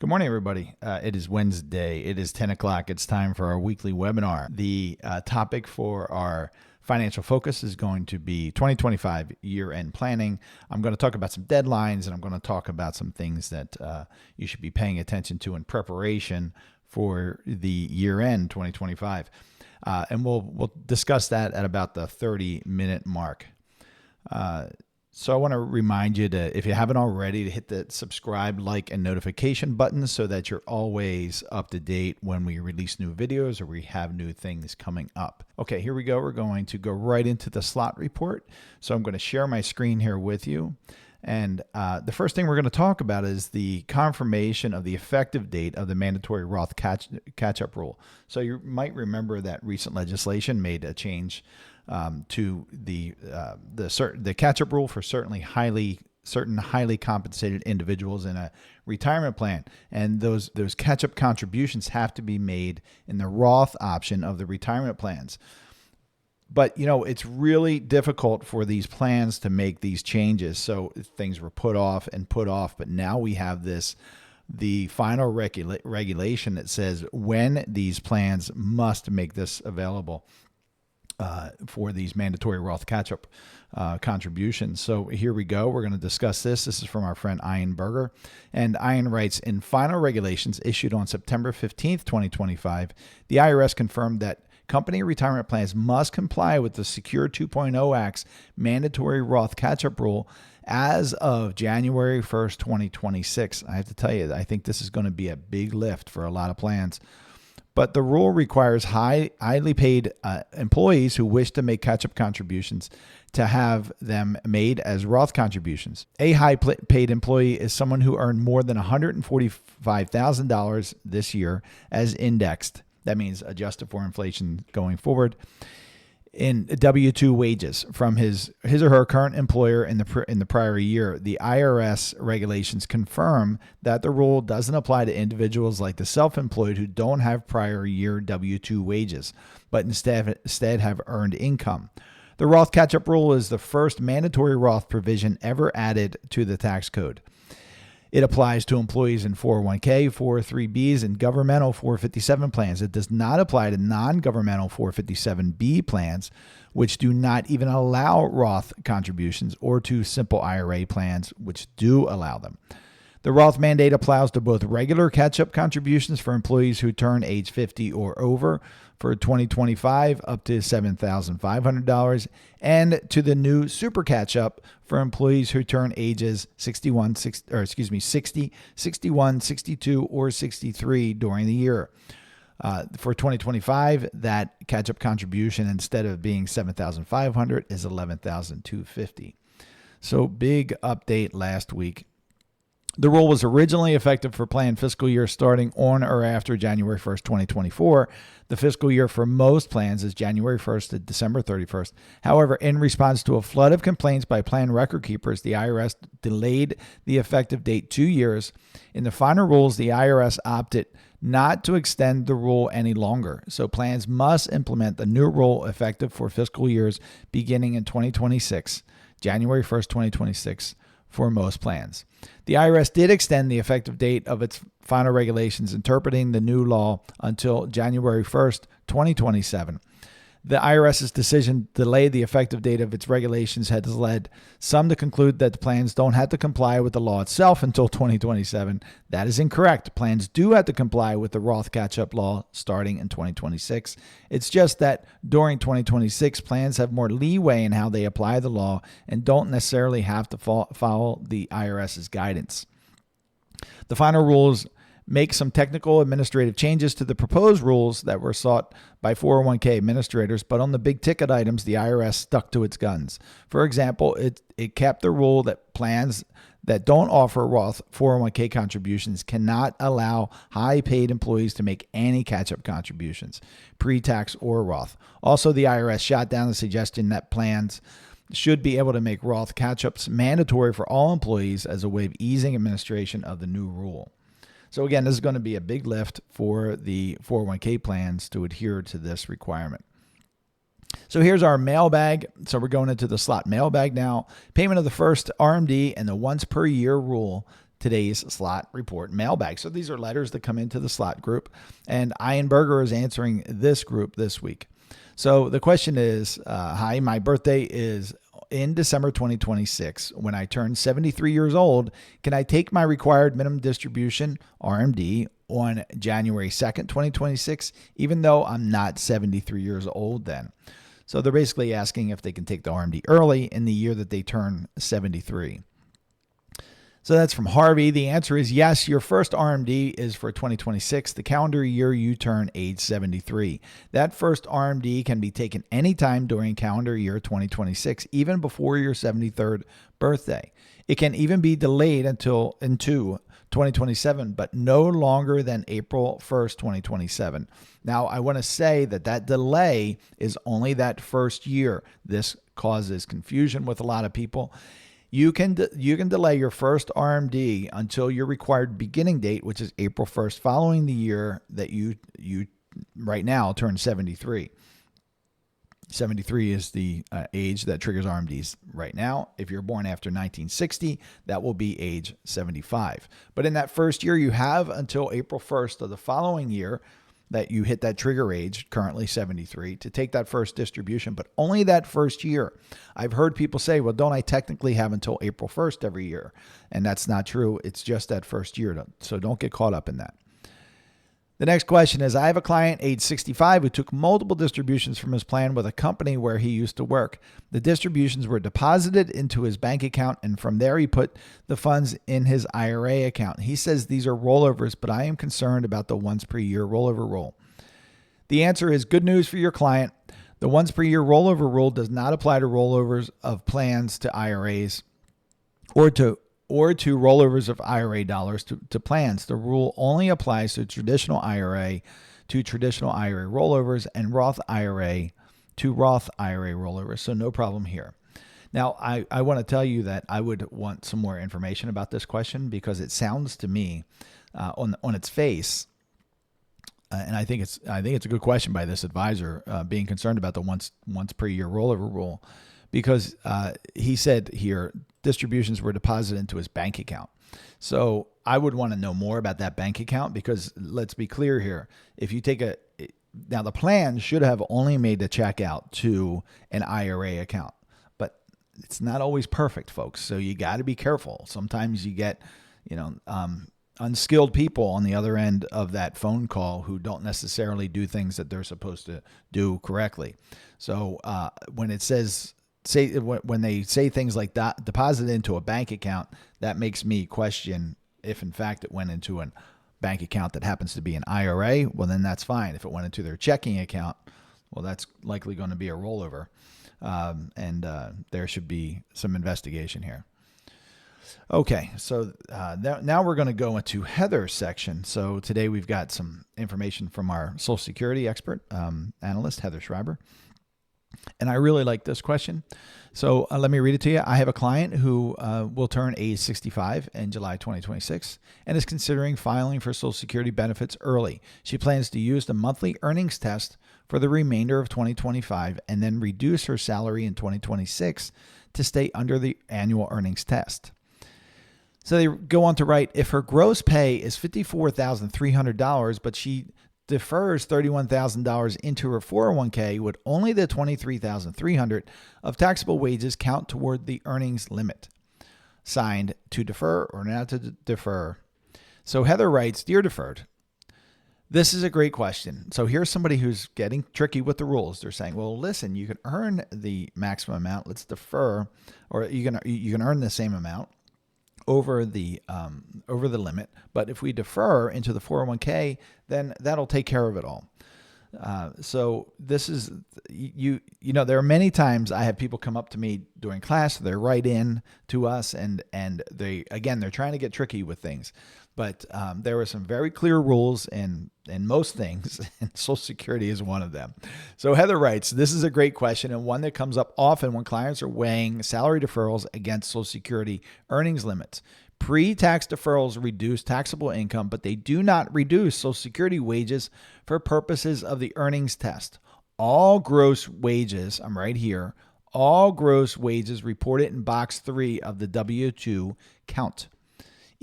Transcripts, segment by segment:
Good morning, everybody. It is Wednesday. It is 10 o'clock. It's time for our weekly webinar. The topic for our financial focus is going to be 2025 year-end planning. I'm going to talk about some deadlines, and I'm going to talk about some things that you should be paying attention to in preparation for the year-end 2025. And we'll discuss that at about the 30-minute mark. So I want to remind you to, if you haven't already, to hit the subscribe, like, and notification buttons so that you're always up to date when we release new videos or we have new things coming up. Okay, here we go. We're going to go right into the Slott Report. So I'm going to share my screen here with you. And the first thing we're going to talk about is the confirmation of the effective date of the mandatory Roth catch-up rule. So you might remember that recent legislation made a change to the catch-up rule for certain highly compensated individuals in a retirement plan, and those catch-up contributions have to be made in the Roth option of the retirement plans. But it's really difficult for these plans to make these changes. So things were put off, but now we have the final regulation that says when these plans must make this available for these mandatory Roth catch-up contributions. So here we go. We're going to discuss this. This is from our friend Ian Berger. And Ian writes, in final regulations issued on September 15th, 2025, the IRS confirmed that company retirement plans must comply with the Secure 2.0 Act's mandatory Roth catch-up rule as of January 1st, 2026. I have to tell you, I think this is going to be a big lift for a lot of plans. But the rule requires highly paid employees who wish to make catch-up contributions to have them made as Roth contributions. A high-paid employee is someone who earned more than $145,000 this year as indexed. That means adjusted for inflation going forward in W-2 wages from his or her current employer in the prior year. The IRS regulations confirm that the rule doesn't apply to individuals like the self-employed who don't have prior year W-2 wages, but instead have earned income. The Roth catch-up rule is the first mandatory Roth provision ever added to the tax code. It applies to employees in 401k, 403bs, and governmental 457 plans. It does not apply to non-governmental 457b plans, which do not even allow Roth contributions, or to simple IRA plans, which do allow them. The Roth mandate applies to both regular catch-up contributions for employees who turn age 50 or over for 2025 up to $7,500, and to the new super catch-up for employees who turn ages 60, 61, 62, or 63 during the year. For 2025, that catch-up contribution, instead of being $7,500, is $11,250. So big update last week. The rule was originally effective for planned fiscal year starting on or after January 1st, 2024. The fiscal year for most plans is January 1st to December 31st. However, in response to a flood of complaints by plan record keepers, the IRS delayed the effective date 2 years. In the final rules, the IRS opted not to extend the rule any longer. So plans must implement the new rule effective for fiscal years beginning in 2026, January 1st, 2026. For most plans. The IRS did extend the effective date of its final regulations interpreting the new law until January 1st, 2027. The IRS's decision to delay the effective date of its regulations has led some to conclude that the plans don't have to comply with the law itself until 2027. That is incorrect. Plans do have to comply with the Roth catch-up law starting in 2026. It's just that during 2026, plans have more leeway in how they apply the law and don't necessarily have to follow the IRS's guidance. The final rules make some technical administrative changes to the proposed rules that were sought by 401k administrators, but on the big ticket items, the IRS stuck to its guns. For example, it kept the rule that plans that don't offer Roth 401k contributions cannot allow high-paid employees to make any catch-up contributions, pre-tax or Roth. Also, the IRS shot down the suggestion that plans should be able to make Roth catch-ups mandatory for all employees as a way of easing administration of the new rule. So again, this is going to be a big lift for the 401k plans to adhere to this requirement. So here's our mailbag. So we're going into the Slott mailbag now. Payment of the first RMD and the once per year rule today's Slott Report mailbag. So these are letters that come into the Slott group, and Ian Berger is answering this group this week. So the question is, hi, my birthday is in December 2026. When I turn 73 years old, can I take my required minimum distribution, RMD, on January 2nd, 2026, even though I'm not 73 years old then? So they're basically asking if they can take the RMD early in the year that they turn 73. So that's from Harvey. The answer is yes. Your first RMD is for 2026, the calendar year you turn age 73. That first RMD can be taken anytime during calendar year 2026, even before your 73rd birthday. It can even be delayed into 2027, but no longer than April 1st, 2027. Now, I want to say that delay is only that first year. This causes confusion with a lot of people. You can delay your first RMD until your required beginning date, which is April 1st, following the year that you right now turn 73. 73 is the age that triggers RMDs right now. If you're born after 1960, that will be age 75. But in that first year, you have until April 1st of the following year that you hit that trigger age, currently 73, to take that first distribution, but only that first year. I've heard people say, well, don't I technically have until April 1st every year? And that's not true. It's just that first year. So don't get caught up in that. The next question is, I have a client age 65 who took multiple distributions from his plan with a company where he used to work. The distributions were deposited into his bank account, and from there he put the funds in his IRA account. He says these are rollovers, but I am concerned about the once per year rollover rule. The answer is good news for your client. The once per year rollover rule does not apply to rollovers of plans to IRAs or to rollovers of IRA dollars to plans. The rule only applies to traditional IRA rollovers and Roth IRA to Roth IRA rollovers. So no problem here. Now, I want to tell you that I would want some more information about this question because it sounds to me on its face, and I think it's a good question by this advisor, being concerned about the once per year rollover rule, because he said here distributions were deposited into his bank account. So I would want to know more about that bank account, because let's be clear here. If you take now the plan should have only made the check out to an IRA account, but it's not always perfect, folks. So you got to be careful. Sometimes you get, unskilled people on the other end of that phone call who don't necessarily do things that they're supposed to do correctly. So when it says, when they say things like that, deposit into a bank account, that makes me question if in fact it went into a bank account that happens to be an IRA. Well, then that's fine. If it went into their checking account, well, that's likely going to be a rollover, and there should be some investigation here. Okay, so now we're going to go into Heather's section. So today we've got some information from our Social Security expert analyst, Heather Schreiber. And I really like this question. So let me read it to you. I have a client who will turn age 65 in July 2026 and is considering filing for Social Security benefits early. She plans to use the monthly earnings test for the remainder of 2025 and then reduce her salary in 2026 to stay under the annual earnings test. So they go on to write, if her gross pay is $54,300, but she defers $31,000 into her 401k, would only the $23,300 of taxable wages count toward the earnings limit? Signed, to defer or not to defer. So Heather writes, Dear Deferred, this is a great question. So here's somebody who's getting tricky with the rules. They're saying, well, listen, you can earn the maximum amount. Let's defer, or you can earn the same amount over the limit, but if we defer into the 401k, then that'll take care of it all. So this is, there are many times I have people come up to me during class, they write in to us, and they're trying to get tricky with things. But there are some very clear rules in most things, and Social Security is one of them. So Heather writes, this is a great question and one that comes up often when clients are weighing salary deferrals against Social Security earnings limits. Pre-tax deferrals reduce taxable income, but they do not reduce Social Security wages for purposes of the earnings test. All gross wages, I'm right here, all gross wages reported in box 3 of the W-2 count.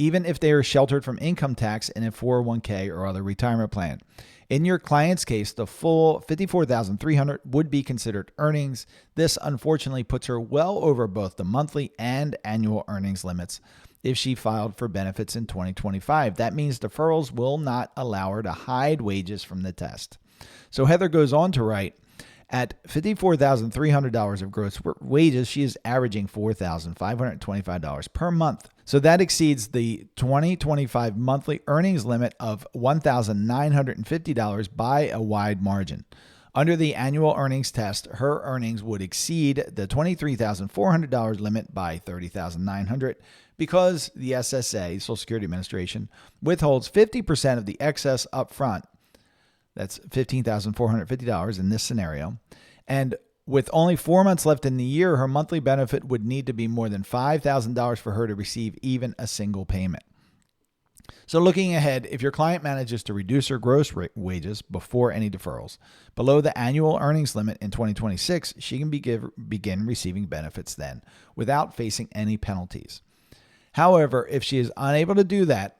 even if they are sheltered from income tax in a 401k or other retirement plan. In your client's case, the full $54,300 would be considered earnings. This unfortunately puts her well over both the monthly and annual earnings limits if she filed for benefits in 2025. That means deferrals will not allow her to hide wages from the test. So Heather goes on to write, at $54,300 of gross wages, she is averaging $4,525 per month. So that exceeds the 2025 monthly earnings limit of $1,950 by a wide margin. Under the annual earnings test, her earnings would exceed the $23,400 limit by $30,900 because the SSA, Social Security Administration, withholds 50% of the excess upfront. That's $15,450 in this scenario. And with only 4 months left in the year, her monthly benefit would need to be more than $5,000 for her to receive even a single payment. So looking ahead, if your client manages to reduce her gross wages before any deferrals below the annual earnings limit in 2026, she can begin receiving benefits then without facing any penalties. However, if she is unable to do that,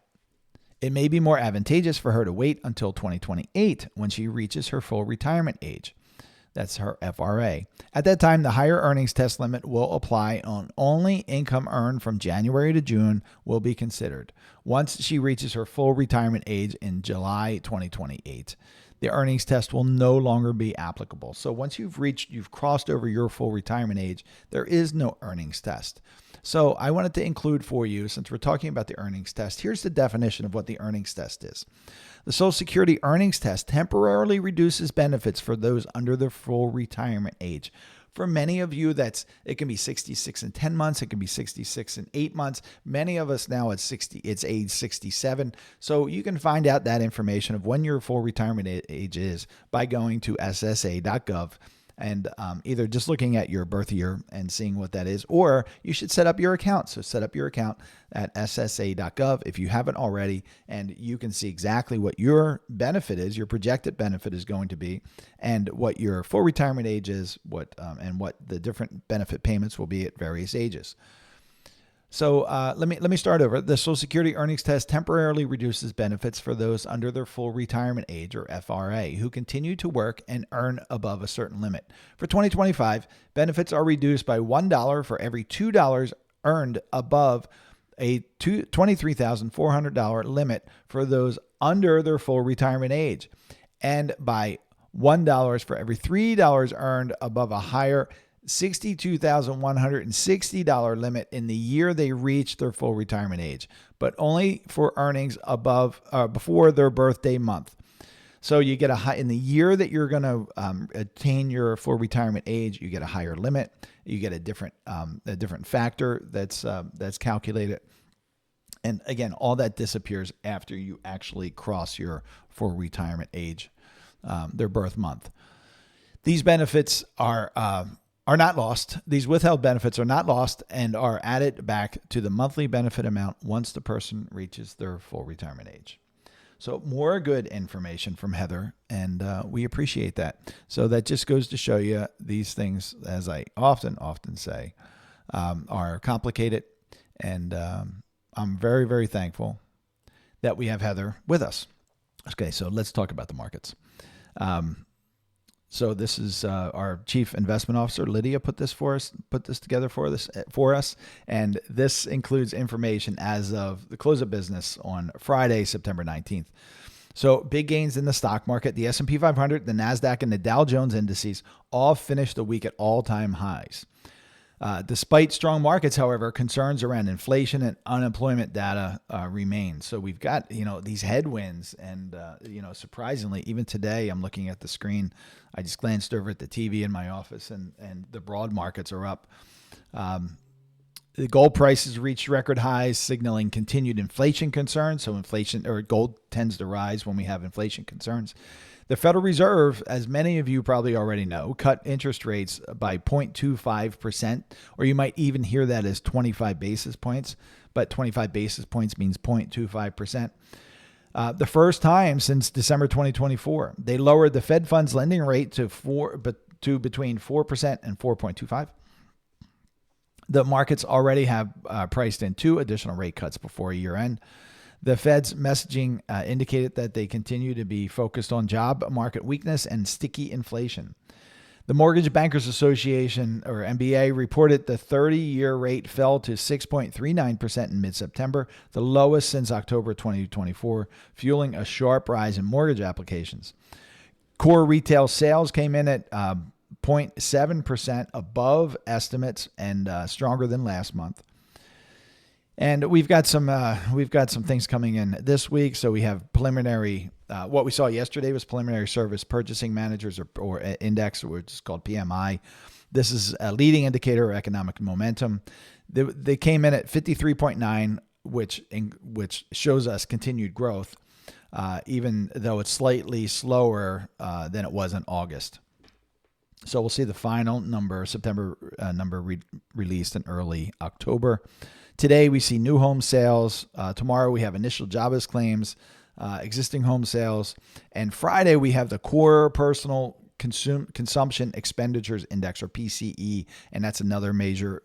it may be more advantageous for her to wait until 2028 when she reaches her full retirement age. That's her FRA. At that time, the higher earnings test limit will apply on only income earned from January to June will be considered. Once she reaches her full retirement age in July 2028, the earnings test will no longer be applicable. So once you've crossed over your full retirement age, there is no earnings test. So I wanted to include for you, since we're talking about the earnings test, here's the definition of what the earnings test is. The Social Security earnings test temporarily reduces benefits for those under their full retirement age. For many of you, it can be 66 and 10 months. It can be 66 and 8 months. Many of us now it's age 67. So you can find out that information of when your full retirement age is by going to ssa.gov and either just looking at your birth year and seeing what that is, or you should set up your account. So set up your account at ssa.gov if you haven't already, and you can see exactly what your benefit is, your projected benefit is going to be, and what your full retirement age is, and what the different benefit payments will be at various ages. So let me start over. The Social Security earnings test temporarily reduces benefits for those under their full retirement age, or FRA, who continue to work and earn above a certain limit. For 2025, benefits are reduced by $1 for every $2 earned above a $23,400 limit for those under their full retirement age, and by $1 for every $3 earned above a higher $62,160 limit in the year they reach their full retirement age, but only for earnings before their birthday month. So you get in the year that you're going to attain your full retirement age, you get a higher limit. You get a different factor that's calculated. And again, all that disappears after you actually cross your full retirement age, their birth month. These benefits are not lost. These withheld benefits are not lost and are added back to the monthly benefit amount once the person reaches their full retirement age. So more good information from Heather, and we appreciate that. So that just goes to show you these things, as I often say, are complicated, and I'm very, very thankful that we have Heather with us. Okay, so let's talk about the markets. So this is our Chief Investment Officer, Lydia, put this together for us. And this includes information as of the close of business on Friday, September 19th. So big gains in the stock market. The S&P 500, the NASDAQ, and the Dow Jones indices all finished the week at all-time highs. Despite strong markets, however, concerns around inflation and unemployment data remain. So we've got, these headwinds, and, surprisingly, even today, I'm looking at the screen. I just glanced over at the TV in my office, and the broad markets are up. The gold prices reached record highs, signaling continued inflation concerns. So gold tends to rise when we have inflation concerns. The Federal Reserve, as many of you probably already know, cut interest rates by 0.25%, or you might even hear that as 25 basis points, but 25 basis points means 0.25%. The first time since December 2024, they lowered the Fed funds lending rate to between 4% and 4.25%. The markets already have priced in 2 additional rate cuts before year end. The Fed's messaging indicated that they continue to be focused on job market weakness and sticky inflation. The Mortgage Bankers Association, or MBA, reported the 30-year rate fell to 6.39% in mid-September, the lowest since October 2024, fueling a sharp rise in mortgage applications. Core retail sales came in at 0.7% above estimates and stronger than last month. And we've got some things coming in this week. So we have preliminary. What we saw yesterday was preliminary service purchasing managers or index, which is called PMI. This is a leading indicator of economic momentum. They came in at 53.9, which shows us continued growth, even though it's slightly slower than it was in August. So we'll see the final number, September number released in early October. Today, we see new home sales. Tomorrow, we have initial jobless claims, existing home sales. And Friday, we have the core personal consumption expenditures index, or PCE, and that's another major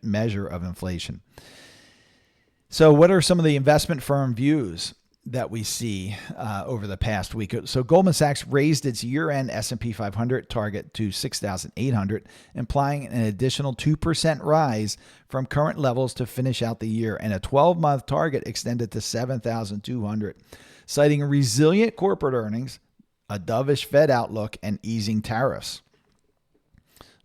measure of inflation. So what are some of the investment firm views that we see over the past week? So Goldman Sachs raised its year-end S&P 500 target to 6,800, implying an additional 2% rise from current levels to finish out the year, and a 12-month target extended to 7,200, citing resilient corporate earnings, a dovish Fed outlook, and easing tariffs.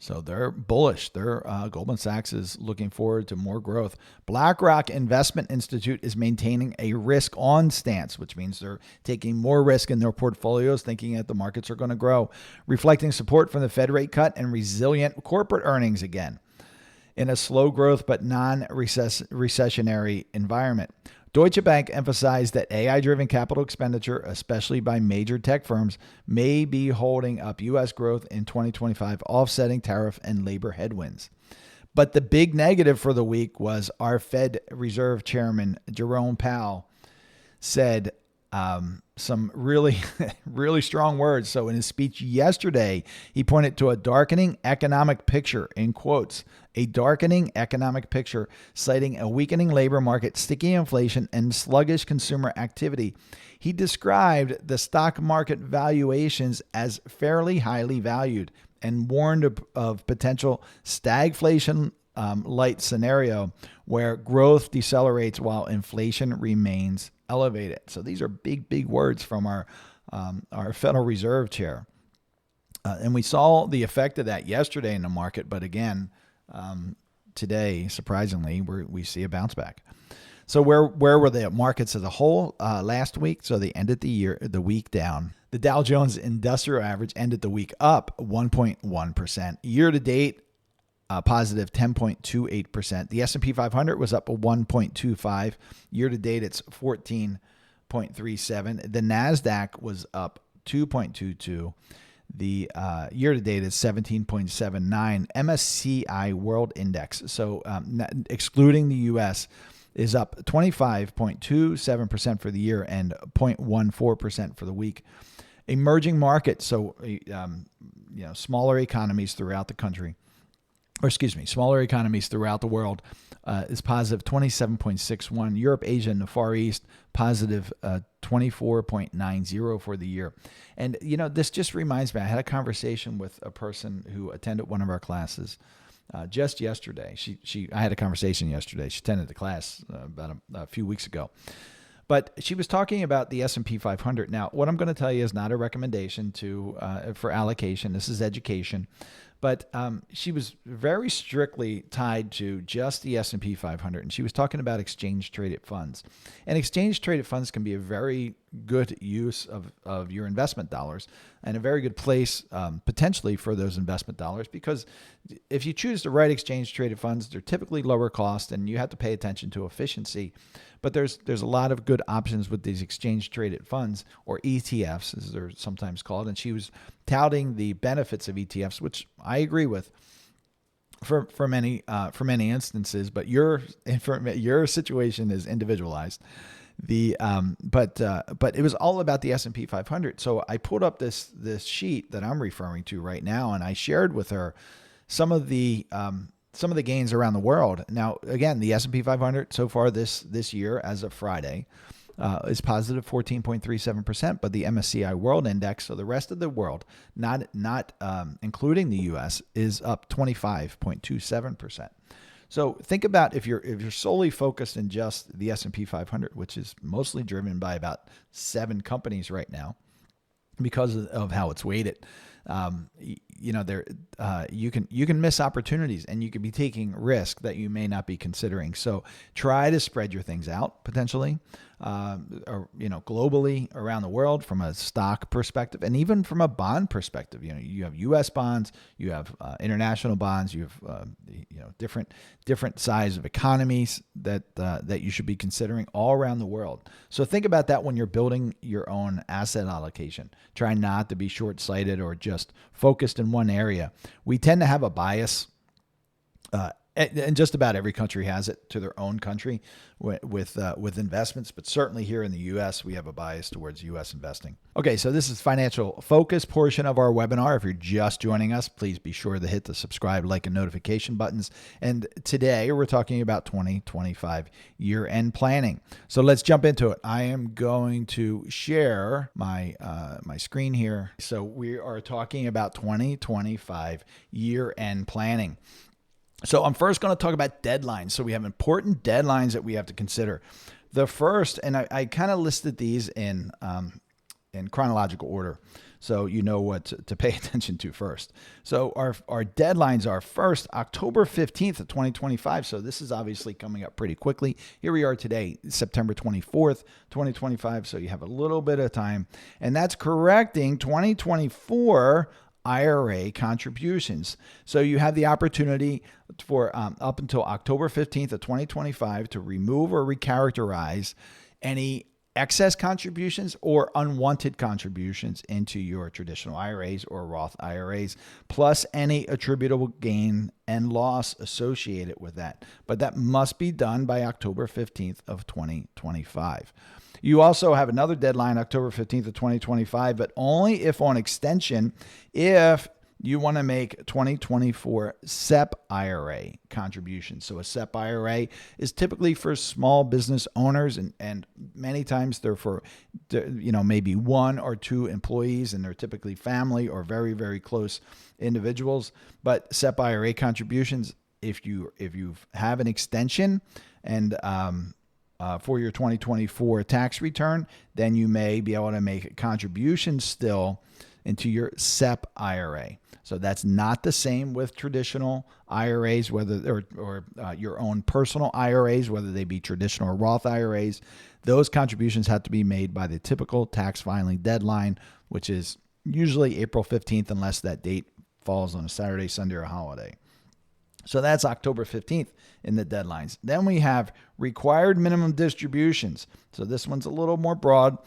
So they're bullish. Goldman Sachs is looking forward to more growth. BlackRock Investment Institute is maintaining a risk-on stance, which means they're taking more risk in their portfolios, thinking that the markets are going to grow, reflecting support from the Fed rate cut and resilient corporate earnings again in a slow growth but non-recessionary environment. Deutsche Bank emphasized that AI-driven capital expenditure, especially by major tech firms, may be holding up U.S. growth in 2025, offsetting tariff and labor headwinds. But the big negative for the week was our Fed Reserve Chairman, Jerome Powell, said some really, really strong words. So in his speech yesterday, he pointed to a darkening economic picture, in quotes, a darkening economic picture, citing a weakening labor market, sticky inflation, and sluggish consumer activity. He described the stock market valuations as fairly highly valued and warned of potential stagflation light scenario where growth decelerates while inflation remains elevated. So these are big, big words from our Federal Reserve chair. And we saw the effect of that yesterday in the market. But again, today, surprisingly, we see a bounce back. So where were the markets as a whole last week? So they ended the week down. The Dow Jones Industrial Average ended the week up 1.1%. Year to date, positive 10.28%. The S&P 500 was up 1.25. Year to date, it's 14.37. The NASDAQ was up 2.22. The year to date is 17.79. MSCI World Index, so excluding the U.S., is up 25.27% for the year and 0.14% for the week. Emerging markets, so smaller economies throughout the country. Smaller economies throughout the world is positive 27.61. Europe, Asia, and the Far East, positive 24.90 for the year. And, this just reminds me, I had a conversation with a person who attended one of our classes just yesterday. I had a conversation yesterday. She attended the class about a few weeks ago. But she was talking about the S&P 500. Now, what I'm going to tell you is not a recommendation for allocation. This is education. But she was very strictly tied to just the S&P 500, and she was talking about exchange-traded funds. And exchange-traded funds can be a very good use of your investment dollars and a very good place potentially for those investment dollars, because if you choose the right exchange-traded funds, they're typically lower cost, and you have to pay attention to efficiency. But there's a lot of good options with these exchange-traded funds, or ETFs, as they're sometimes called. And she was touting the benefits of ETFs, which I agree with for many instances. But your situation is individualized. But it was all about the S&P 500. So I pulled up this sheet that I'm referring to right now, and I shared with her some of the some of the gains around the world. Now, again, the S&P 500 so far this year, as of Friday, is positive 14.37%, but the MSCI World Index, so the rest of the world, not including the U.S., is up 25.27%. So think about if you're solely focused in just the S&P 500, which is mostly driven by about 7 companies right now, because of how it's weighted. You can miss opportunities, and you could be taking risk that you may not be considering. So try to spread your things out potentially, globally around the world from a stock perspective, and even from a bond perspective. You have U.S. bonds, you have international bonds, you have different size of economies that you should be considering all around the world. So think about that when you're building your own asset allocation. Try not to be short-sighted or just focused in one area. We tend to have a bias, and just about every country has it, to their own country with investments, but certainly here in the U.S., we have a bias towards U.S. investing. Okay, so this is financial focus portion of our webinar. If you're just joining us, please be sure to hit the subscribe, like, and notification buttons. And today we're talking about 2025 year-end planning. So let's jump into it. I am going to share my screen here. So we are talking about 2025 year-end planning. So I'm first going to talk about deadlines. So we have important deadlines that we have to consider. The first, and I kind of listed these in chronological order, so you know what to pay attention to first. So our deadlines are first October 15th of 2025. So this is obviously coming up pretty quickly. Here we are today, September 24th, 2025. So you have a little bit of time, and that's correcting 2024 IRA contributions. So you have the opportunity for up until October 15th of 2025 to remove or recharacterize any excess contributions or unwanted contributions into your traditional IRAs or Roth IRAs, plus any attributable gain and loss associated with that. But that must be done by October 15th of 2025. You also have another deadline, October 15th of 2025, but only if on extension, if you want to make 2024 SEP IRA contributions. So a SEP IRA is typically for small business owners, and many times they're for, maybe 1 or 2 employees, and they're typically family or very, very close individuals. But SEP IRA contributions, if you have an extension and for your 2024 tax return, then you may be able to make contributions still into your SEP IRA. So that's not the same with traditional IRAs, whether or your own personal IRAs, whether they be traditional or Roth IRAs. Those contributions have to be made by the typical tax filing deadline, which is usually April 15th, unless that date falls on a Saturday, Sunday, or holiday. So that's October 15th in the deadlines. Then we have required minimum distributions. So this one's a little more broad.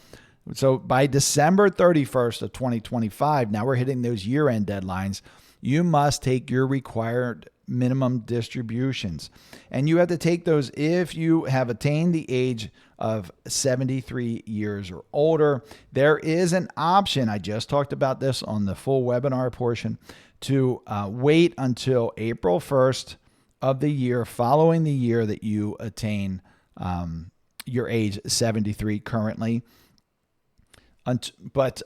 So by December 31st of 2025, now we're hitting those year-end deadlines, you must take your required minimum distributions. And you have to take those if you have attained the age of 73 years or older. There is an option, I just talked about this on the full webinar portion, to wait until April 1st of the year following the year that you attain your age 73 currently. But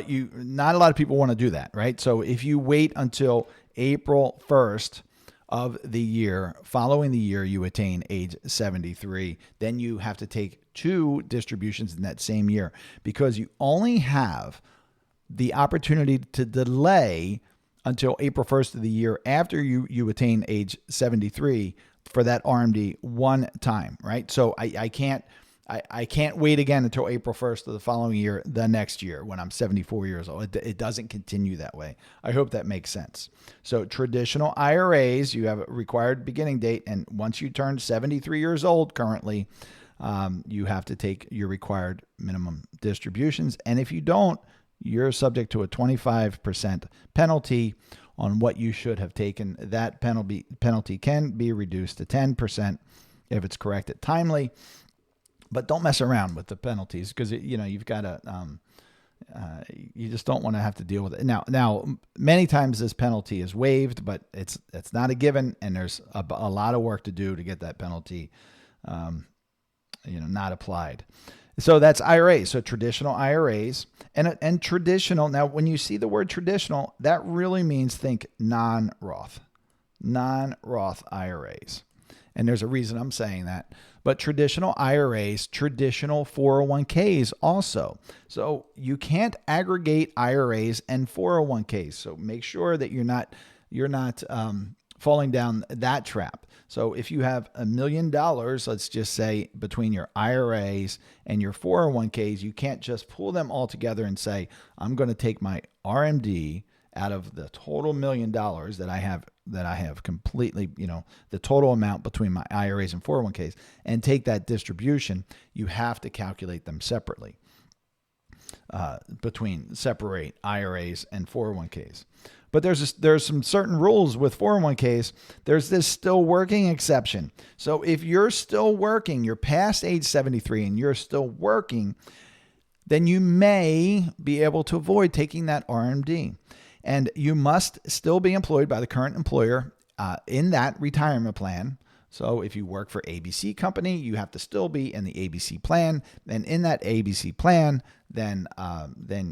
you, not a lot of people want to do that, right? So if you wait until April 1st of the year following the year you attain age 73, then you have to take 2 distributions in that same year, because you only have the opportunity to delay until April 1st of the year after you attain age 73 for that RMD one time, right? So I can't wait again until April 1st of the following year, the next year when I'm 74 years old. It doesn't continue that way. I hope that makes sense. So traditional IRAs, you have a required beginning date, and once you turn 73 years old currently, you have to take your required minimum distributions. And if you don't, you're subject to a 25% penalty on what you should have taken. That penalty can be reduced to 10% if it's corrected timely. But don't mess around with the penalties, because you've got to You just don't want to have to deal with it. Now, many times this penalty is waived, but it's not a given, and there's a lot of work to do to get that penalty, not applied. So that's IRAs. So traditional IRAs and traditional. Now, when you see the word traditional, that really means think non-Roth IRAs. And there's a reason I'm saying that. But traditional IRAs, traditional 401ks also. So you can't aggregate IRAs and 401ks. So make sure that you're not falling down that trap. So if you have $1 million, let's just say, between your IRAs and your 401ks, you can't just pull them all together and say, I'm going to take my RMD out of the total $1 million that I have completely, the total amount between my IRAs and 401ks, and take that distribution. You have to calculate them separately, separate IRAs and 401ks. But there's some certain rules with 401ks. There's this still working exception. So if you're still working, you're past age 73 and you're still working, then you may be able to avoid taking that RMD. And you must still be employed by the current employer in that retirement plan. So if you work for ABC company, you have to still be in the ABC plan. And in that ABC plan, then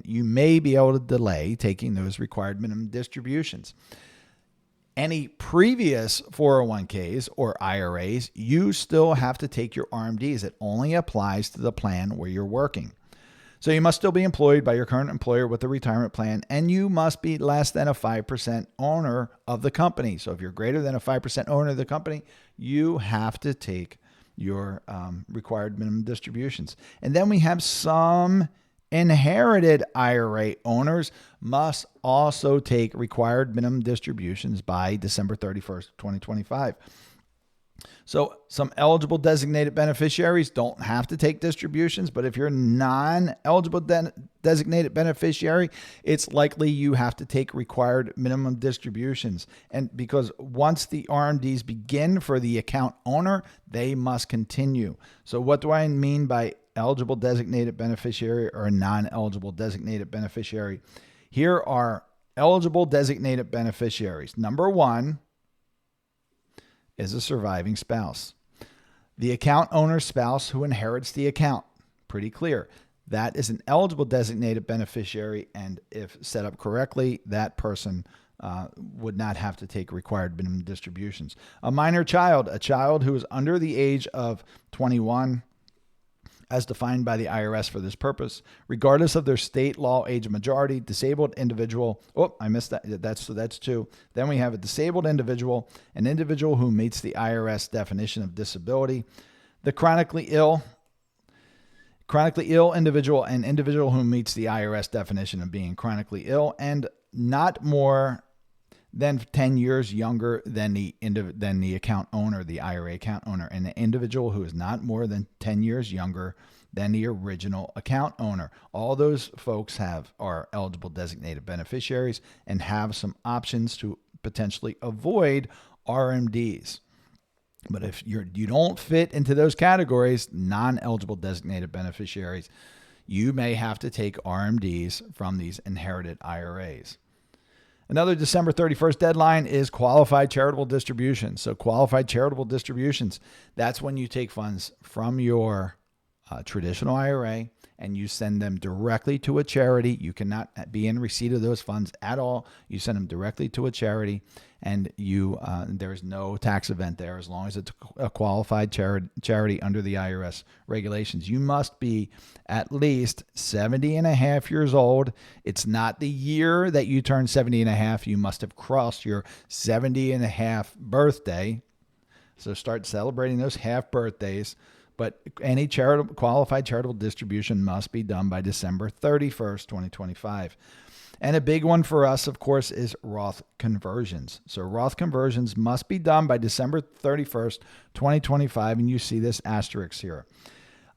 you may be able to delay taking those required minimum distributions. Any previous 401ks or IRAs, you still have to take your RMDs. It only applies to the plan where you're working. So you must still be employed by your current employer with a retirement plan, and you must be less than a 5% owner of the company. So if you're greater than a 5% owner of the company, you have to take your required minimum distributions. And then we have some inherited IRA owners must also take required minimum distributions by December 31st, 2025. So some eligible designated beneficiaries don't have to take distributions, but if you're non-eligible designated beneficiary, it's likely you have to take required minimum distributions. And because once the RMDs begin for the account owner, they must continue. So what do I mean by eligible designated beneficiary or non-eligible designated beneficiary? Here are eligible designated beneficiaries. Number one is a surviving spouse. The account owner's spouse who inherits the account. Pretty clear. That is an eligible designated beneficiary, and if set up correctly, that person would not have to take required minimum distributions. A minor child, a child who is under the age of 21, as defined by the IRS for this purpose, regardless of their state law age of majority. Disabled individual. Oh, I missed that. That's two. Then we have a disabled individual, an individual who meets the IRS definition of disability. The chronically ill individual, an individual who meets the IRS definition of being chronically ill and not more than 10 years younger than the account owner, the IRA account owner, and an individual who is not more than 10 years younger than the original account owner. All those folks are eligible designated beneficiaries and have some options to potentially avoid RMDs. But if you don't fit into those categories, non-eligible designated beneficiaries, you may have to take RMDs from these inherited IRAs. Another December 31st deadline is qualified charitable distributions. So qualified charitable distributions, that's when you take funds from your traditional IRA and you send them directly to a charity. You cannot be in receipt of those funds at all. You send them directly to a charity, and there's no tax event there as long as it's a qualified charity under the IRS regulations. You must be at least 70 and a half years old. It's not the year that you turn 70 and a half. You must have crossed your 70 and a half birthday. So start celebrating those half birthdays. But any qualified charitable distribution must be done by December 31st, 2025. And a big one for us, of course, is Roth conversions. So Roth conversions must be done by December 31st, 2025. And you see this asterisk here.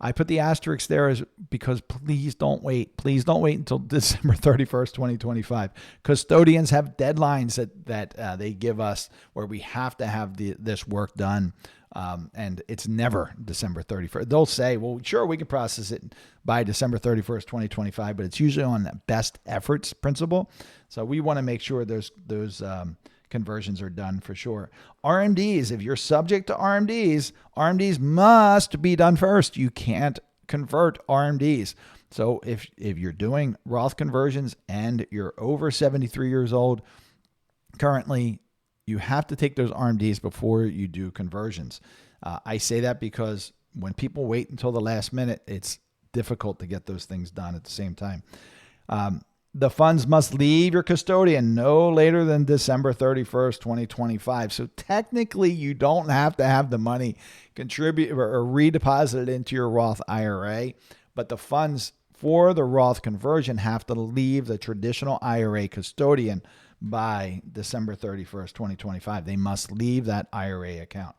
I put the asterisk there because please don't wait. Please don't wait until December 31st, 2025. Custodians have deadlines that they give us where we have to have this work done. And it's never December 31st. They'll say, well, sure, we can process it by December 31st, 2025, but it's usually on the best efforts principle. So we want to make sure those conversions are done for sure. RMDs, if you're subject to RMDs must be done first. You can't convert RMDs. So if you're doing Roth conversions and you're over 73 years old, currently, you have to take those RMDs before you do conversions. I say that because when people wait until the last minute, it's difficult to get those things done at the same time. The funds must leave your custodian no later than December 31st, 2025. So technically, you don't have to have the money contribute or redeposited into your Roth IRA, but the funds for the Roth conversion have to leave the traditional IRA custodian by December 31st, 2025. They must leave that IRA account.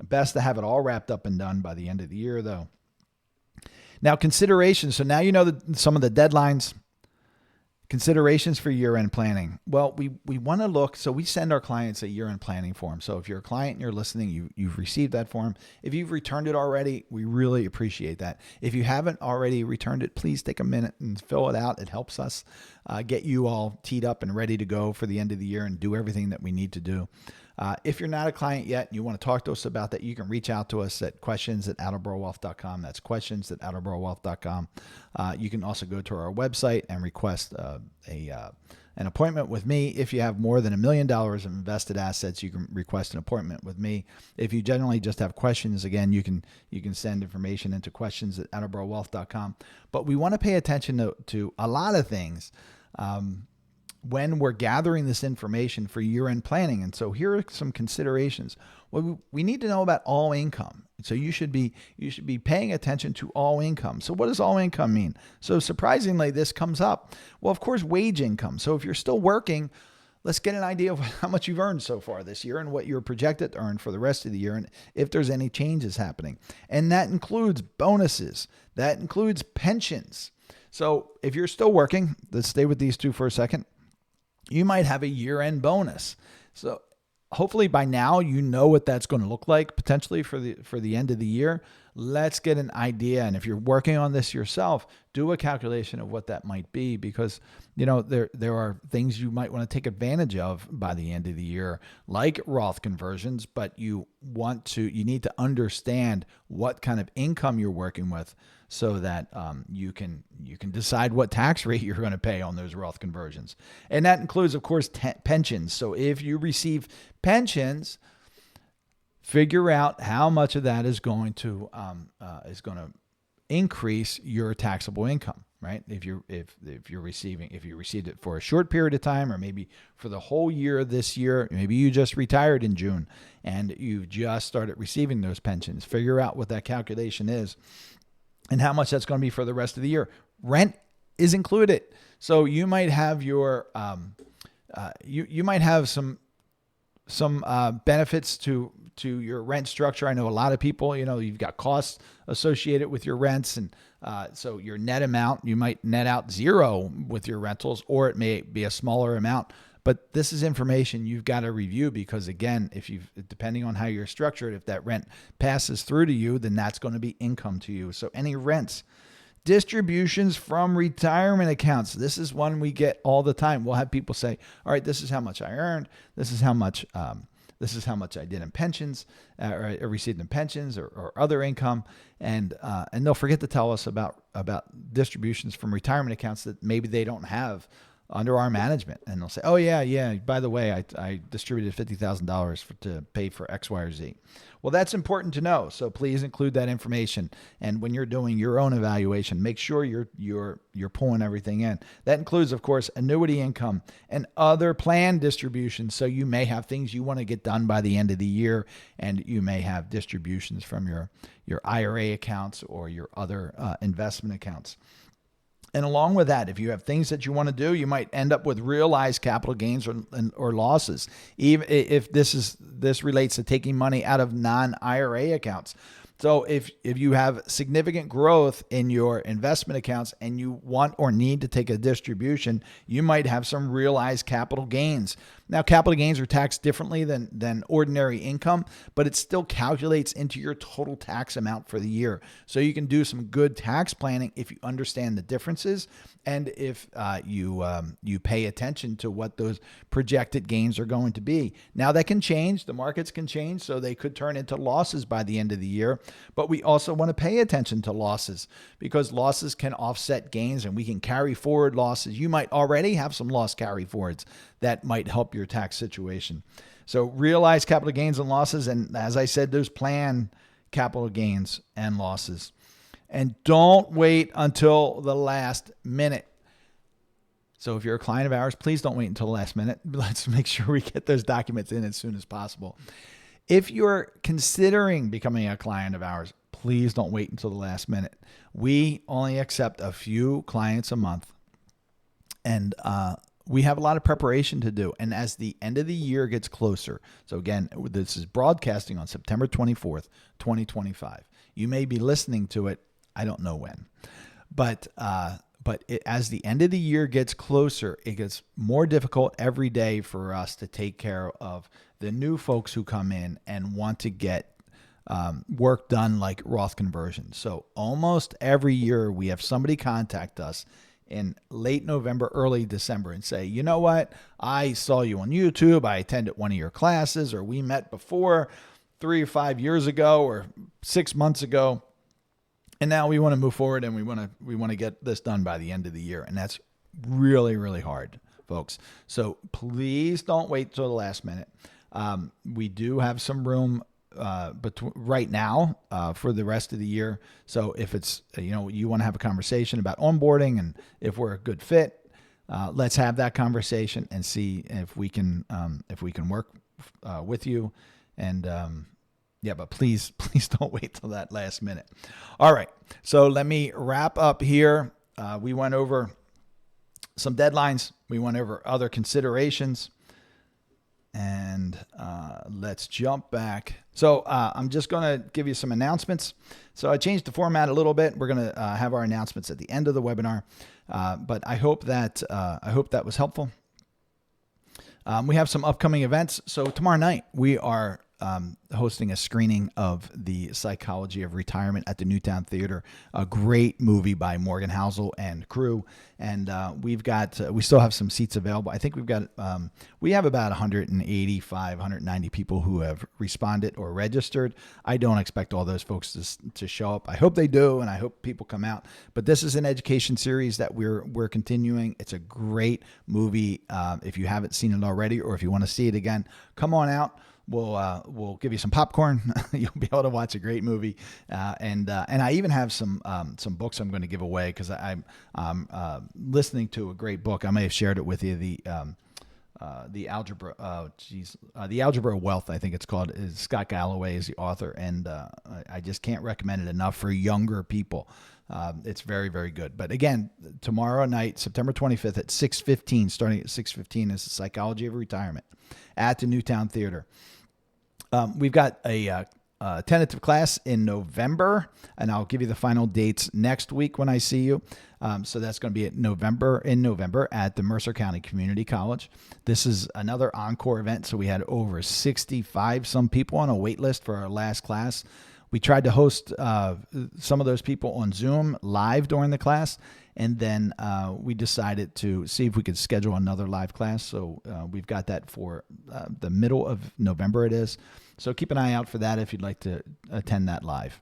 Best to have it all wrapped up and done by the end of the year, though. Now, considerations. So now you know some of the deadlines. Considerations for year-end planning. Well, we want to look, so we send our clients a year-end planning form. So if you're a client and you're listening, you've received that form. If you've returned it already, we really appreciate that. If you haven't already returned it, please take a minute and fill it out. It helps us get you all teed up and ready to go for the end of the year and do everything that we need to do. If you're not a client yet and you want to talk to us about that, you can reach out to us at questions@attleborowealth.com. That's questions@attleborowealth.com. You can also go to our website and request an appointment with me. If you have more than $1 million of invested assets, you can request an appointment with me. If you generally just have questions, again, you can send information into questions@attleborowealth.com. But we want to pay attention to a lot of things when we're gathering this information for year-end planning. And so here are some considerations. Well, we need to know about all income. So you should be paying attention to all income. So what does all income mean? So surprisingly, this comes up. Well, of course, wage income. So if you're still working, let's get an idea of how much you've earned so far this year and what you're projected to earn for the rest of the year and if there's any changes happening. And that includes bonuses. That includes pensions. So if you're still working, let's stay with these two for a second. You might have a year-end bonus. So hopefully by now you know what that's going to look like potentially for the end of the year. Let's get an idea. And if you're working on this yourself, do a calculation of what that might be, because there are things you might want to take advantage of by the end of the year, like Roth conversions, but you need to understand what kind of income you're working with so that you can decide what tax rate you're going to pay on those Roth conversions. And that includes, of course, pensions. So if you receive pensions, figure out how much of that is going to increase your taxable income, right? If you received it for a short period of time, or maybe for the whole year this year, maybe you just retired in June and you just started receiving those pensions. Figure out what that calculation is and how much that's going to be for the rest of the year. Rent is included, so you might have your you might have some benefits to your rent structure. I know a lot of people, you've got costs associated with your rents. And so your net amount, you might net out zero with your rentals, or it may be a smaller amount. But this is information you've got to review, because again, depending on how you're structured, if that rent passes through to you, then that's going to be income to you. So any rents. Distributions from retirement accounts. This is one we get all the time. We'll have people say, all right, this is how much I earned. This is how much I did in pensions, or received in pensions or other income. And they'll forget to tell us about distributions from retirement accounts that maybe they don't have under our management. And they'll say, oh yeah, by the way, I distributed $50,000 to pay for X, Y, or Z. Well, that's important to know. So please include that information. And when you're doing your own evaluation, make sure you're pulling everything in. That includes, of course, annuity income and other planned distributions. So you may have things you want to get done by the end of the year, and you may have distributions from your IRA accounts or your other investment accounts. And along with that, if you have things that you want to do, you might end up with realized capital gains or losses. Even if this relates to taking money out of non-IRA accounts. So if you have significant growth in your investment accounts and you want or need to take a distribution, you might have some realized capital gains. Now, capital gains are taxed differently than ordinary income, but it still calculates into your total tax amount for the year. So you can do some good tax planning if you understand the differences and if you pay attention to what those projected gains are going to be. Now, that can change. The markets can change, so they could turn into losses by the end of the year. But we also want to pay attention to losses because losses can offset gains and we can carry forward losses. You might already have some loss carry forwards that might help your tax situation. So realize capital gains and losses. And as I said, those plan capital gains and losses. And don't wait until the last minute. So if you're a client of ours, please don't wait until the last minute. Let's make sure we get those documents in as soon as possible. If you're considering becoming a client of ours, please don't wait until the last minute. We only accept a few clients a month, and we have a lot of preparation to do. And as the end of the year gets closer, so again, this is broadcasting on September 24th, 2025. You may be listening to it, I don't know when, but as the end of the year gets closer, it gets more difficult every day for us to take care of the new folks who come in and want to get work done like Roth conversions. So almost every year we have somebody contact us in late November, early December and say, you know what? I saw you on YouTube. I attended one of your classes, or we met before 3 or 5 years ago or 6 months ago. And now we want to move forward and we want to get this done by the end of the year. And that's really, really hard, folks. So please don't wait till the last minute. We do have some room right now for the rest of the year. So if it's, you want to have a conversation about onboarding and if we're a good fit, let's have that conversation and see if we can work with you. And but please don't wait till that last minute. All right. So let me wrap up here. We went over some deadlines. We went over other considerations. And let's jump back. So I'm just going to give you some announcements. So I changed the format a little bit. We're going to have our announcements at the end of the webinar. But I hope that was helpful. We have some upcoming events. So tomorrow night we are hosting a screening of The Psychology of Retirement at the Newtown Theater, a great movie by Morgan Housel and crew. And we still have some seats available. I think we have about 185, 190 people who have responded or registered. I don't expect all those folks to show up. I hope they do, and I hope people come out. But this is an education series that we're continuing. It's a great movie. If you haven't seen it already, or if you want to see it again, come on out. We'll give you some popcorn. You'll be able to watch a great movie, and I even have some books I'm going to give away because I'm listening to a great book. I may have shared it with you. The Algebra, the Algebra of Wealth, I think it's called. Scott Galloway is the author, and I just can't recommend it enough for younger people. It's very, very good. But again, tomorrow night, September 25th at 6:15, starting at 6:15, is The Psychology of Retirement at the Newtown Theater. We've got a tentative class in November, and I'll give you the final dates next week when I see you. So that's going to be in November at the Mercer County Community College. This is another encore event. So we had over 65 some people on a wait list for our last class. We tried to host some of those people on Zoom live during the class, and then we decided to see if we could schedule another live class. So we've got that for the middle of November it is. So keep an eye out for that if you'd like to attend that live.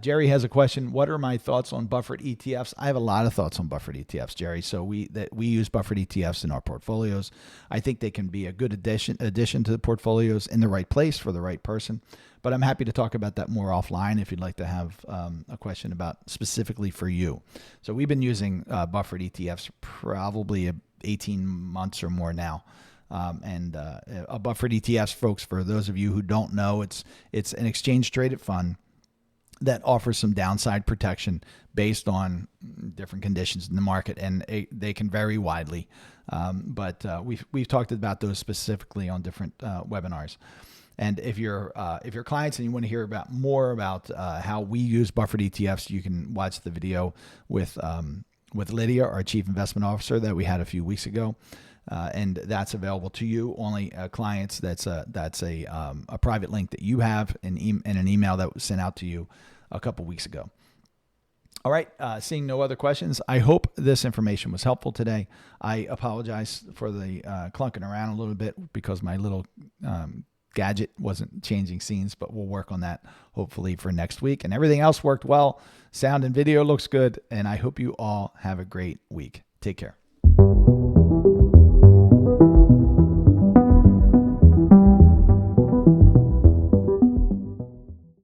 Jerry has a question. What are my thoughts on buffered ETFs? I have a lot of thoughts on buffered ETFs, Jerry. So we use buffered ETFs in our portfolios. I think they can be a good addition to the portfolios in the right place for the right person. But I'm happy to talk about that more offline if you'd like to have a question about specifically for you. So we've been using buffered ETFs probably 18 months or more now. And a buffered ETFs, folks, for those of you who don't know, it's an exchange traded fund that offers some downside protection based on different conditions in the market, and they can vary widely. But we've talked about those specifically on different webinars. And if you're clients and you want to hear about more about how we use buffered ETFs, you can watch the video with Lydia, our Chief Investment Officer, that we had a few weeks ago. And that's available to you only clients. That's a private link that you have in an email that was sent out to you a couple weeks ago. All right. Seeing no other questions, I hope this information was helpful today. I apologize for the clunking around a little bit because my little gadget wasn't changing scenes, but we'll work on that hopefully for next week. And everything else worked well. Sound and video looks good. And I hope you all have a great week. Take care.